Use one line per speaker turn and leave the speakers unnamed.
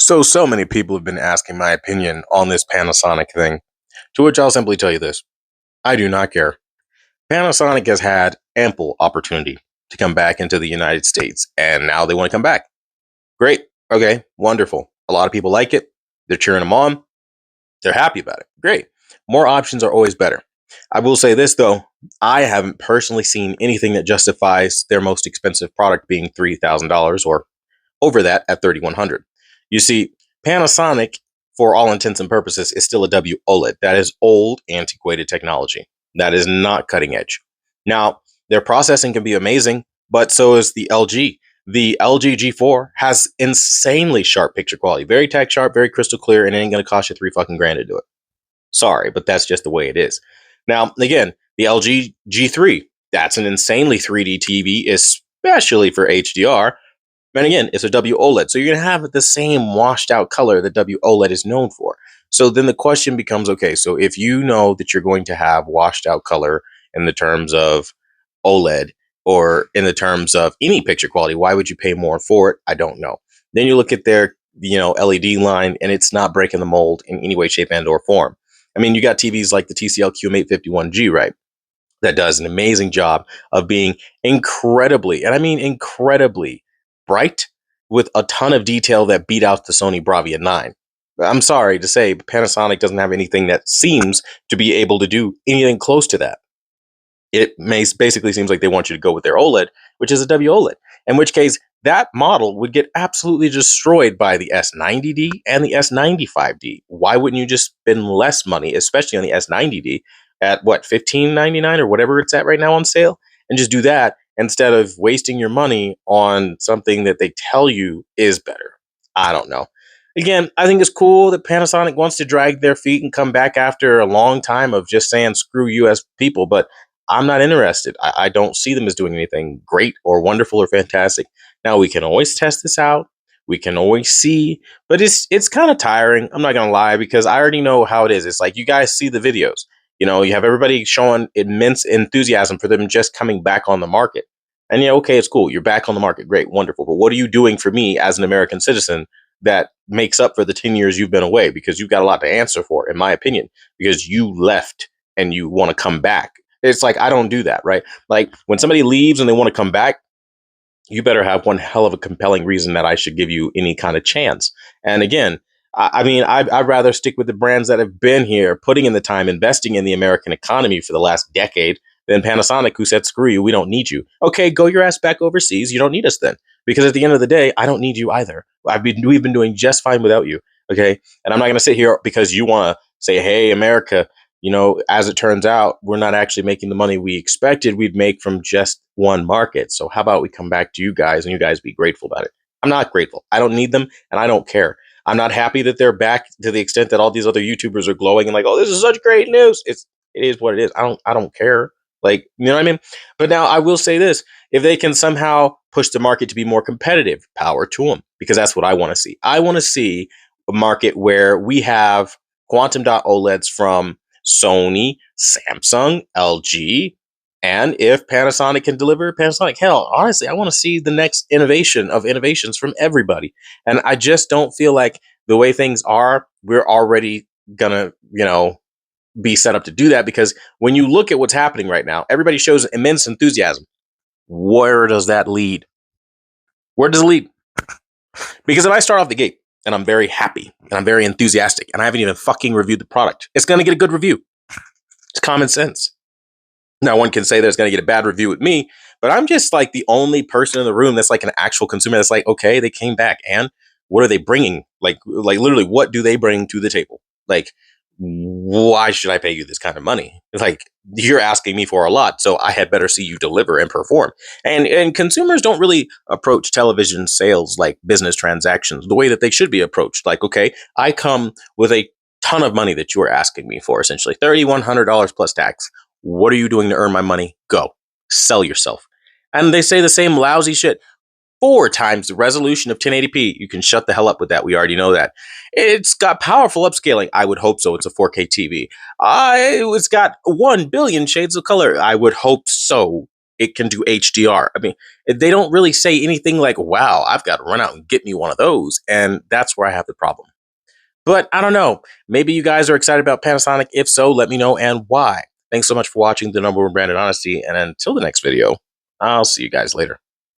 So many people have been asking my opinion on this Panasonic thing, to which I'll simply tell you this. I do not care. Panasonic has had ample opportunity to come back into the United States, and now they want to come back. Great. Okay. Wonderful. A lot of people like it. They're cheering them on. They're happy about it. Great. More options are always better. I will say this, though. I haven't personally seen anything that justifies their most expensive product being $3,000 or over that at 3,100. You see, Panasonic, for all intents and purposes, is still a WOLED. That is old, antiquated technology. That is not cutting edge. Now, their processing can be amazing, but so is the LG. The LG G4 has insanely sharp picture quality, very tech sharp, very crystal clear, and it ain't gonna cost you three fucking grand to do it. Sorry, but that's just the way it is. Now, again, the LG G3, that's an insanely 3D TV, especially for HDR. And again, it's a WOLED. So you're going to have the same washed out color that WOLED is known for. So then the question becomes, okay, so if you know that you're going to have washed out color in the terms of OLED or in the terms of any picture quality, why would you pay more for it? I don't know. Then you look at their, LED line, and it's not breaking the mold in any way, shape, and or form. I mean, you got TVs like the TCL QM851G, right? That does an amazing job of being incredibly, and I mean incredibly bright with a ton of detail that beat out the Sony Bravia 9. I'm sorry to say, but Panasonic doesn't have anything that seems to be able to do anything close to that. Basically seems like they want you to go with their OLED, which is a WOLED, in which case that model would get absolutely destroyed by the S90D and the S95D. Why wouldn't you just spend less money, especially on the S90D, at what, $15.99 or whatever it's at right now on sale, and just do that instead of wasting your money on something that they tell you is better? I don't know. Again, I think it's cool that Panasonic wants to drag their feet and come back after a long time of just saying screw US people, but I'm not interested. I don't see them as doing anything great or wonderful or fantastic. Now we can always test this out. We can always see, but it's kind of tiring. I'm not gonna lie because I already know how it is. It's like you guys see the videos. You have everybody showing immense enthusiasm for them just coming back on the market. And yeah, okay, it's cool. You're back on the market. Great, wonderful. But what are you doing for me as an American citizen that makes up for the 10 years you've been away? Because you've got a lot to answer for, in my opinion, because you left and you want to come back. It's like, I don't do that, right? Like when somebody leaves and they want to come back, you better have one hell of a compelling reason that I should give you any kind of chance. And again, I mean, I'd rather stick with the brands that have been here, putting in the time, investing in the American economy for the last decade than Panasonic, who said, screw you, we don't need you. Okay, go your ass back overseas. You don't need us then. Because at the end of the day, I don't need you either. We've been doing just fine without you. Okay. And I'm not going to sit here because you want to say, hey, America, as it turns out, we're not actually making the money we expected we'd make from just one market. So how about we come back to you guys and you guys be grateful about it? I'm not grateful. I don't need them and I don't care. I'm not happy that they're back to the extent that all these other YouTubers are glowing and like, oh, this is such great news. It is what it is. I don't care. Like, you know what I mean? But now I will say this. If they can somehow push the market to be more competitive, power to them, because that's what I want to see. I want to see a market where we have quantum dot OLEDs from Sony, Samsung, LG, and if Panasonic can deliver, Panasonic, hell, honestly, I want to see the next innovation of innovations from everybody. And I just don't feel like the way things are, we're already gonna, be set up to do that because when you look at what's happening right now, everybody shows immense enthusiasm. Where does that lead? Where does it lead? Because if I start off the gate and I'm very happy and I'm very enthusiastic and I haven't even fucking reviewed the product, it's going to get a good review. It's common sense. Now, one can say that it's going to get a bad review with me, but I'm just like the only person in the room that's like an actual consumer that's like, okay, they came back and what are they bringing? Like literally, what do they bring to the table? Like, why should I pay you this kind of money? It's like, you're asking me for a lot, so I had better see you deliver and perform. And consumers don't really approach television sales like business transactions the way that they should be approached. Like, okay, I come with a ton of money that you are asking me for, essentially $3,100 plus tax. What are you doing to earn my money? Go. Sell yourself. And they say the same lousy shit. 4 times the resolution of 1080p. You can shut the hell up with that. We already know that. It's got powerful upscaling. I would hope so. It's a 4K TV. It's got 1 billion shades of color. I would hope so. it can do HDR. I mean, they don't really say anything like, wow, I've got to run out and get me one of those. And that's where I have the problem. But I don't know. Maybe you guys are excited about Panasonic. If so, let me know and why. Thanks so much for watching the number one brand in honesty. And until the next video, I'll see you guys later.